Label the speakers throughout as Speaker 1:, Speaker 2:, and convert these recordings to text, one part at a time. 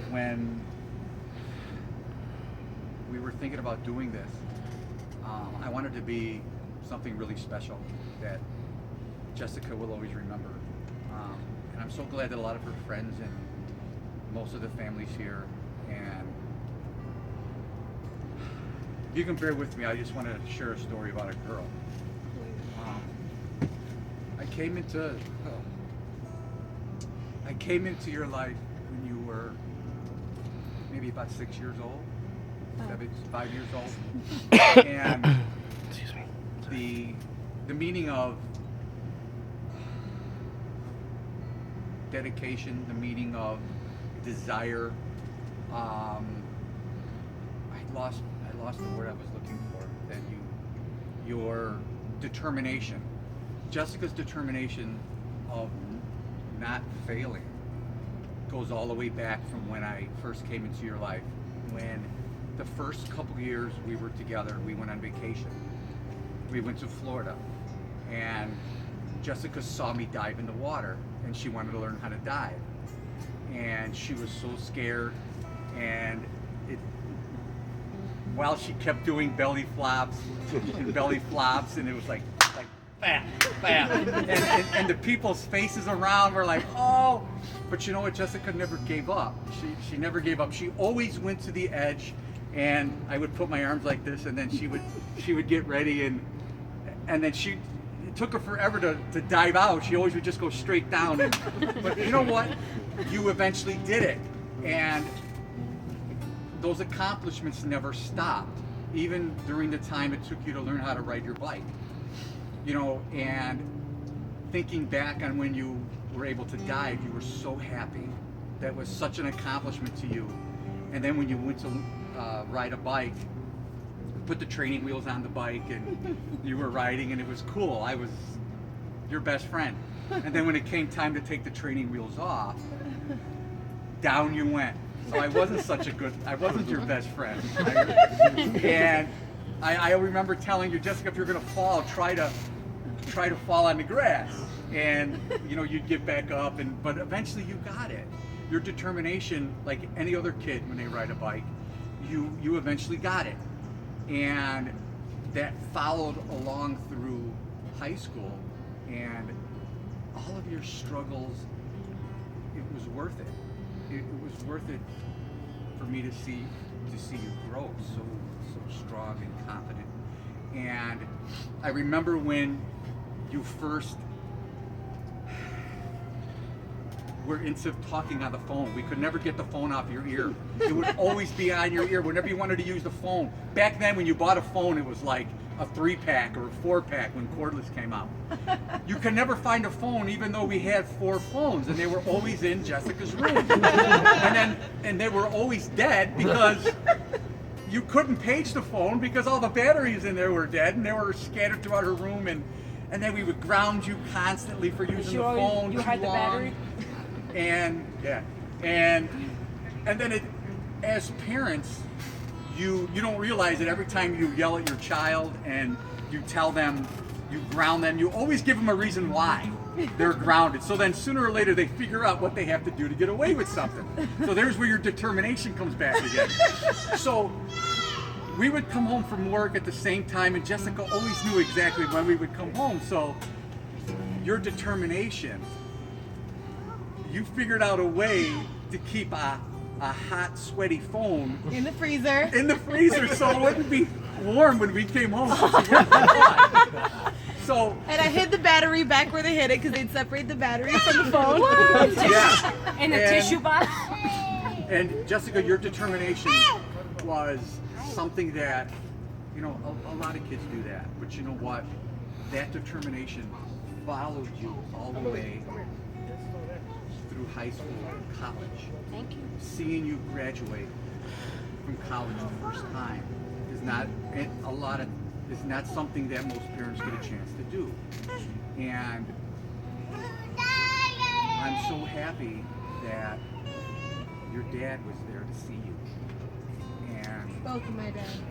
Speaker 1: when we were thinking about doing this, I wanted to be something really special that Jessica will always remember. And I'm so glad that a lot of her friends and most of the families here, and if you can bear with me, I just want to share a story about a girl. I came into your life when you were maybe about 6 years old, 5 years old, and
Speaker 2: Excuse me.
Speaker 1: the meaning of dedication, the meaning of desire. I lost the word I was looking for. That your determination, Jessica's determination of not failing, goes all the way back from when I first came into your life. When the first couple years we were together, we went on vacation. We went to Florida, and Jessica saw me dive in the water, and she wanted to learn how to dive. And she was so scared, and while she kept doing belly flops and belly flops, and it was like bam, bam, and the people's faces around were like, oh. But you know what? Jessica never gave up. She never gave up. She always went to the edge, and I would put my arms like this, and then she would get ready, and then it took her forever to dive out. She always would just go straight down. But you know what? You eventually did it, and those accomplishments never stopped, even during the time it took you to learn how to ride your bike. You know, and thinking back on when you were able to dive, you were so happy. That was such an accomplishment to you. And then when you went to ride a bike, put the training wheels on the bike, and you were riding, and it was cool. I was your best friend. And then when it came time to take the training wheels off, down you went. So I wasn't your best friend. And I remember telling you, Jessica, if you're gonna fall, try to fall on the grass. And you know, you'd get back up, but eventually you got it. Your determination, like any other kid when they ride a bike, you eventually got it. And that followed along through high school, and all of your struggles, it was worth it. It was worth it for me to see you grow so strong and confident. And I remember when you first were into talking on the phone. We could never get the phone off your ear. It would always be on your ear whenever you wanted to use the phone. Back then, when you bought a phone, it was like a 3-pack or a 4-pack when cordless came out. You could never find a phone, even though we had 4 phones, and they were always in Jessica's room. And they were always dead because you couldn't page the phone because all the batteries in there were dead, and they were scattered throughout her room. And then we would ground you constantly for using the phone.
Speaker 3: You had the battery?
Speaker 1: And yeah, and then as parents, you don't realize that every time you yell at your child and you tell them, you ground them, you always give them a reason why they're grounded. So then sooner or later they figure out what they have to do to get away with something. So there's where your determination comes back again. So we would come home from work at the same time, and Jessica always knew exactly when we would come home. So your determination, you figured out a way to keep a hot, sweaty phone
Speaker 3: in the freezer.
Speaker 1: So it wouldn't be warm when we came home. So
Speaker 3: and I hid the battery back where they hid it because they'd separate the battery from the phone.
Speaker 1: Yeah.
Speaker 4: In the tissue box.
Speaker 1: And Jessica, your determination was something that, you know, a lot of kids do that. But you know what? That determination followed you all the way through high school and college.
Speaker 4: Thank you.
Speaker 1: Seeing you graduate from college the first time is not something that most parents get a chance to do. And I'm so happy that your dad was there to see you. And
Speaker 3: Both of my dads.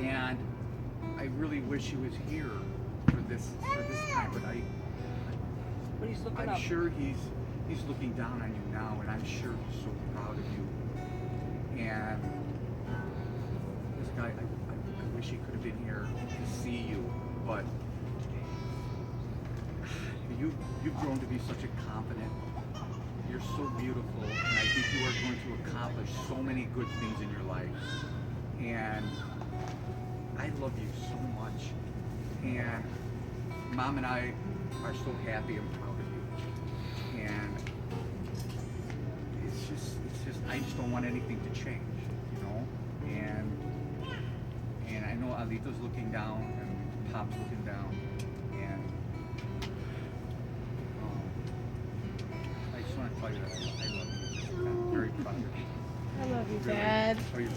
Speaker 1: And I really wish he was here for this time, but
Speaker 4: But he's looking
Speaker 1: I'm
Speaker 4: up.
Speaker 1: sure he's looking down on you now, and I'm sure he's so proud of you. And this guy, I wish he could have been here to see you, but you've grown to be such a confident. You're so beautiful, and I think you are going to accomplish so many good things in your life. And I love you so much. And Mom and I are so happy and proud of you. And it's just, I just don't want anything to change, you know? And I know Alito's looking down, and Pop's looking down, and I just want to tell you that I love you. I'm very proud of you.
Speaker 3: I love you, Dad.
Speaker 1: Are you